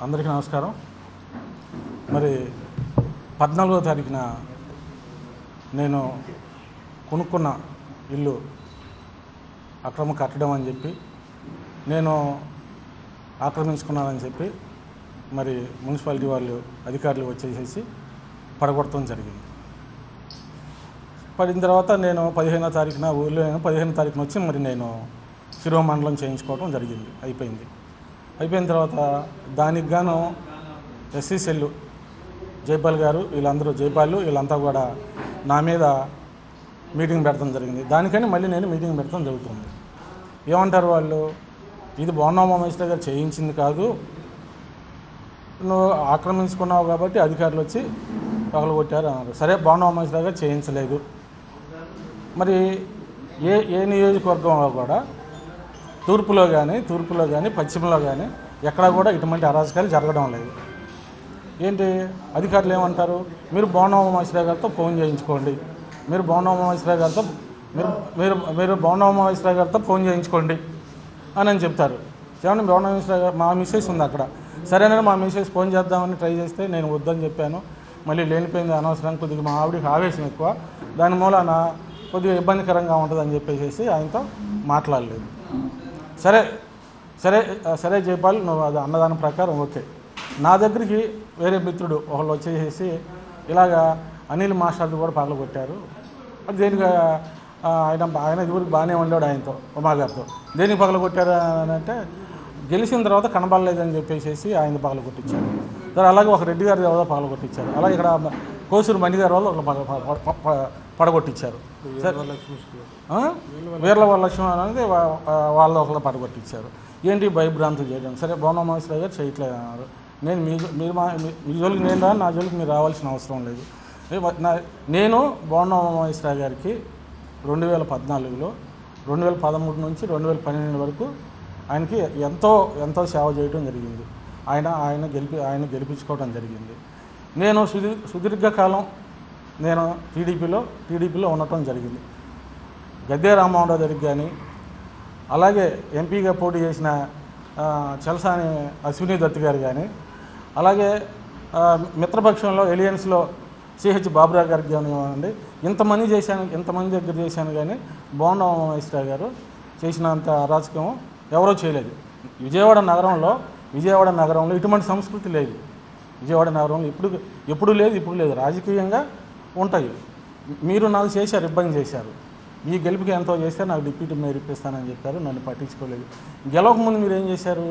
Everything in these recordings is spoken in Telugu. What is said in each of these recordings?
అందరికీ నమస్కారం. మరి 14వ తారీఖున నేను కొనుక్కున్న ఇల్లు అక్రమ కట్టడం అని చెప్పి నేను ఆక్రమించుకున్నానని చెప్పి మరి మున్సిపాలిటీ వాళ్ళు అధికారులు వచ్చేసేసి పడగొట్టడం జరిగింది. పడిన తర్వాత నేను 15వ తారీఖున ఊళ్ళో 15వ తారీఖున వచ్చి మరి నేను శిరోమండలం చేయించుకోవడం జరిగింది. అయిపోయిన తర్వాత దానికి గాను ఎస్సీ సెల్లు జైపాల్ గారు వీళ్ళంతా కూడా నా మీద మీటింగ్ పెడతాం జరిగింది. దానికని మళ్ళీ నేను మీటింగ్ పెడతాం జరుగుతుంది. ఏమంటారు వాళ్ళు, ఇది బోండామేశ్వర గారు చేయించింది కాదు, నువ్వు ఆక్రమించుకున్నావు కాబట్టి అధికారులు వచ్చి పగలగొట్టారు అన్నారు. సరే, బోండామేశ్వర గారు చేయించలేదు. మరి ఏ నియోజకవర్గంలో కూడా తూర్పులో కానీ పశ్చిమలో కానీ ఎక్కడా కూడా ఇటువంటి అరాజకాలు జరగడం లేదు. ఏంటి అధికారులు ఏమంటారు, మీరు బోండామేశ్వర గారితో ఫోన్ చేయించుకోండి, మీరు బోండామేశ్వర గారితో ఫోన్ చేయించుకోండి అని చెప్తారు. ఏమన్నా బోండామేశ్వర గారు, మా మిస్సెస్ ఉంది అక్కడ, సరేనని మా మిస్సెస్ ఫోన్ చేద్దామని ట్రై చేస్తే నేను వద్దని చెప్పాను. మళ్ళీ లేనిపోయింది అనవసరం, కొద్దిగా మా ఆవిడకి ఆవేశం ఎక్కువ, దాని మూలన కొద్దిగా ఇబ్బందికరంగా ఉంటుందని చెప్పేసి ఆయనతో మాట్లాడలేదు. సరే జైపాల్, నువ్వు అది అన్నదాని ప్రకారం ఓకే. నా దగ్గరికి వేరే మిత్రుడు ఒకళ్ళు వచ్చేసేసి ఇలాగా అనిల్ మాస్టర్ది కూడా పగలగొట్టారు. అది దేనికి ఆయన ఇదివరకు బాగానే ఉండేవాడు ఆయనతో, ఉమాగారితో, దేనికి పగలగొట్టారు అని అంటే గెలిచిన తర్వాత కనబడలేదని చెప్పేసి ఆయన పగలగొట్టించారు. సరే, అలాగే ఒక రెడ్డి గారి ఎవరో పగలగొట్టించారు. అలాగే ఇక్కడ కోసూరు మండి గారి వాళ్ళు పడగొట్టించారు. వీర్ల లక్ష్మణ అనేది వాళ్ళు ఒకళ్ళు పడగొట్టించారు. ఏంటి భయభ్రాంతులు చేయడం. సరే, బోండామేశ్వర గారు చేయట్లేదు అన్నారు. నేను మీ జోలికి నేను రా, నా జోలికి మీరు రావాల్సిన అవసరం లేదు. నేను బోండామేశ్వర గారికి 2014లో 2013 నుంచి 2012 వరకు ఆయనకి ఎంతో సేవ చేయడం జరిగింది. ఆయన గెలిపించుకోవడం జరిగింది. నేను సుదీర్ఘకాలం నేను టీడీపీలో ఉండటం జరిగింది. గద్దె రామ్మోహన్ దగ్గరికి కానీ, అలాగే ఎంపీగా పోటీ చేసిన చలసాని అశ్విని దత్ గారు కానీ, అలాగే మిత్రపక్షంలో ఎలియన్స్లో సిహెచ్ బాబురావు గారికి కానివ్వండి, ఇంతమంది దగ్గర చేశాను కానీ బోండామేశ్వర గారు చేసినంత అరాచకం ఎవరో చేయలేదు. విజయవాడ నగరంలో ఇటువంటి సంస్కృతి లేదు. విజయవాడ నగరంలో ఎప్పుడు లేదు. రాజకీయంగా ఉంటాయి. మీరు నాకు చేశారు, ఇబ్బంది చేశారు. ఈ గెలుపుకి ఎంతో చేశారు, నాకు డిప్యూటీ మేయర్ ఇప్పిస్తానని చెప్పారు, నన్ను పట్టించుకోలేదు. గెలవకముందు మీరు ఏం చేశారు,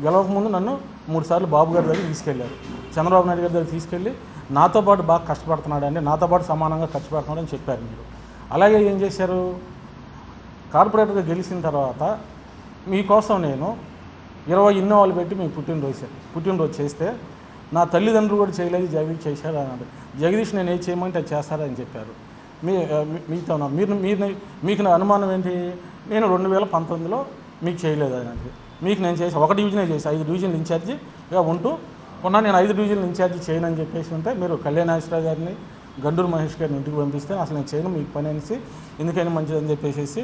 గెలవకముందు నన్ను 3 సార్లు బాబు గారి దగ్గర తీసుకెళ్లారు. చంద్రబాబు నాయుడు గారి దగ్గర తీసుకెళ్ళి నాతో పాటు బాగా కష్టపడుతున్నాడండి, నాతో పాటు సమానంగా కష్టపడుతున్నాడని చెప్పారు మీరు. అలాగే ఏం చేశారు, కార్పొరేటర్గా గెలిచిన తర్వాత మీకోసం నేను 20 ఇన్నోవాలు పెట్టి మీ పుట్టినరోజు చేస్తే నా తల్లిదండ్రులు కూడా చేయలేదు, జగదీష్ చేశారు అన్నాడు. జగదీష్ నేను ఏం చేయమంటే అది చేస్తారని చెప్పారు. మీతో మీకు నా అనుమానం ఏంటి, నేను 2019లో మీకు చేయలేదు అన్నది. మీకు నేను చేసి 1 డివిజనే చేసి 5 డివిజన్లు ఇన్ఛార్జిగా నేను 5 డివిజన్లు ఇన్ఛార్జి చేయనని చెప్పేసి ఉంటే మీరు కళ్యాణేశ్వరరావు గారిని, గండూరు మహేష్ గారిని ఇంటికి పంపిస్తే అసలు నేను చేయను, మీకు పని అనేసి ఎందుకైనా మంచిదని చెప్పేసి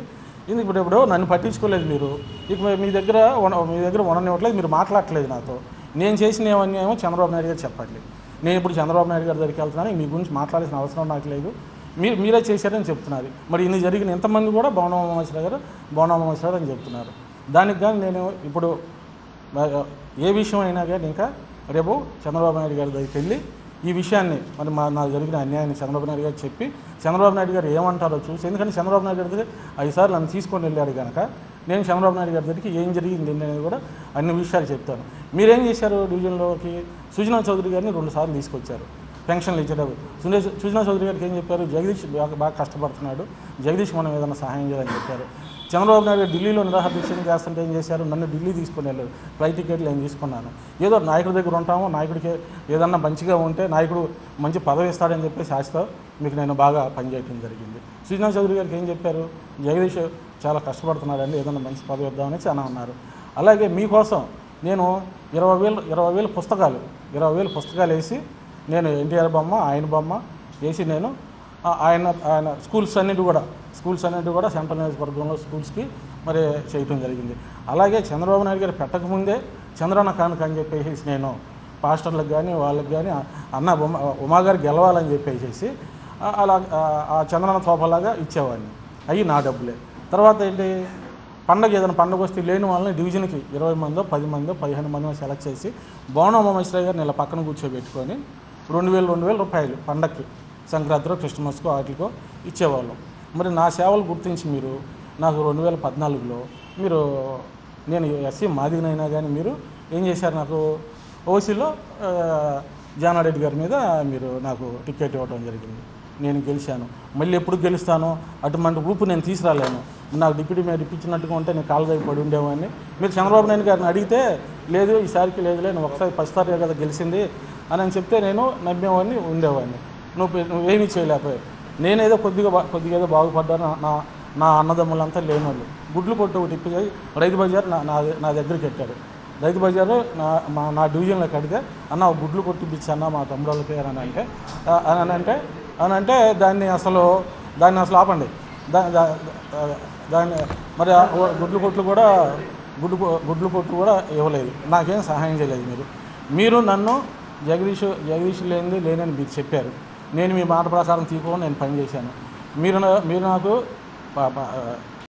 ఇప్పుడు నన్ను పట్టించుకోలేదు మీరు. ఇక మీ దగ్గర ఉండనివ్వట్లేదు, మీరు మాట్లాడట్లేదు నాతో. నేను చేసిన ఏమో చంద్రబాబు నాయుడు గారు చెప్పట్లేదు. నేను ఇప్పుడు చంద్రబాబు నాయుడు గారి దగ్గరికి వెళ్తున్నాను, మీ గురించి మాట్లాడాల్సిన అవసరం నాకు లేదు, మీరే చేశారని చెప్తున్నారు. మరి ఇన్ని జరిగిన ఎంతమంది కూడా బోండామేశ్వర గారు అని చెప్తున్నారు. దానికి కానీ నేను ఇప్పుడు ఏ విషయం అయినా కానీ ఇంకా రేపు చంద్రబాబు నాయుడు గారి దగ్గరికి వెళ్ళి ఈ విషయాన్ని మరి నాకు జరిగిన అన్యాయాన్ని చంద్రబాబు నాయుడు గారు చెప్పి చంద్రబాబు నాయుడు గారు ఏమంటారో చూసి, ఎందుకంటే చంద్రబాబు నాయుడు గారి దగ్గర 5 సార్లు నన్ను తీసుకొని వెళ్ళాడు కనుక నేను చంద్రబాబు నాయుడు గారి దగ్గరికి ఏం జరిగింది అనేది కూడా అన్ని విషయాలు చెప్తాను. మీరేం చేశారు, డివిజన్లోకి సుజనా చౌదరి గారిని 2 సార్లు తీసుకొచ్చారు పెన్షన్లు ఇచ్చేటప్పుడు. సుజనా చౌదరి గారికి ఏం చెప్పారు, జగదీష్ బాగా కష్టపడుతున్నాడు, జగదీష్ మనం ఏదైనా సహాయం చేయాలని చెప్పారు. చంద్రబాబు నాయుడు ఢిల్లీలో నిరాహార దీక్ష చేస్తుంటే ఏం చేశారు, నన్ను ఢిల్లీ తీసుకుని వెళ్ళారు. ఫ్లైట్ టికెట్లు నేను తీసుకున్నాను. ఏదో నాయకుడి దగ్గర ఉంటాము, నాయకుడికి ఏదన్నా మంచిగా ఉంటే నాయకుడు మంచి పదవి ఇస్తాడని చెప్పేసి ఆశతో మీకు నేను బాగా పనిచేయడం జరిగింది. సుజనా చౌదరి గారికి ఏం చెప్పారు, జగదీష్ చాలా కష్టపడుతున్నాడండి, ఏదన్నా మంచి పదవి ఇద్దామని చాలా అన్నారు. అలాగే మీకోసం నేను 20,000 పుస్తకాలు వేసి నేను ఎన్టీఆర్ బొమ్మ, ఆయన బొమ్మ వేసి నేను ఆయన స్కూల్స్ అన్నిటి కూడా సెంట్రల్ నియోజకవర్గంలో స్కూల్స్కి మరి చేయటం జరిగింది. అలాగే చంద్రబాబు నాయుడు గారు పెట్టకముందే చంద్రన్న కానుక అని చెప్పేసి నేను పాస్టర్లకు కానీ వాళ్ళకి కానీ అన్న ఉమా గారు గెలవాలని చెప్పేసి అలా ఆ చంద్రన్న తోపలాగా ఇచ్చేవాడిని. అవి నా డబ్బులే. తర్వాత ఏంటి, ఏదైనా పండగ వస్తే లేని వాళ్ళని డివిజన్కి 20 మందో 10 మందో 15 మందో సెలెక్ట్ చేసి బోనం ఉమామహేశ్వరయ్య గారిని ఇలా పక్కన కూర్చోబెట్టుకొని 2,000 రూపాయలు పండగకి, సంక్రాంతిలో క్రిస్మస్కో వాటికో ఇచ్చేవాళ్ళం. మరి నా సేవలు గుర్తించి మీరు నాకు 2014లో మీరు, నేను ఎస్సీ మాదిగనైనా కానీ మీరు ఏం చేశారు, నాకు ఓసీలో జానారెడ్డి గారి మీద మీరు నాకు టికెట్ ఇవ్వడం జరిగింది. నేను గెలిచాను. మళ్ళీ ఎప్పుడు గెలుస్తానో అటువంటి ఊపు నేను తీసుకురాలేను. నాకు డిప్యూటీ మేయర్ ఇప్పించినట్టుగా ఉంటే నేను కాలు దగ్గర పడి ఉండేవాడిని. మీరు చంద్రబాబు నాయుడు గారిని అడిగితే లేదు ఈసారికి లేదులే, నేను ఒకసారి ఫస్ట్సారి కదా గెలిచింది అని చెప్తే నేను నమ్మేవాడిని, ఉండేవాడిని. నువ్వేమీ చేయలేకపోయావు. నేనేదో కొద్దిగా ఏదో బాగుపడ్డాను. నా అన్నదమ్ములంతా లేనోళ్ళు. గుడ్లు కొట్టు ఒకటి ఇప్పి రైతు బజార్ నా దగ్గరికి పెట్టారు. రైతు బజారు నా డివిజన్లోకి అడిగితే అన్న గుడ్లు కొట్టిపించన్న మా తమ్ముళ్ళకి అని అంటే దాన్ని అసలు ఆపండి. దాన్ని మరి గుడ్లు కొట్లు కూడా ఇవ్వలేదు, నాకేం సహాయం చేయలేదు. మీరు నన్ను జగదీష్ లేనని మీరు చెప్పారు. నేను మీ మాట ప్రకారం తీసుకోని నేను పనిచేశాను. మీరు నాకు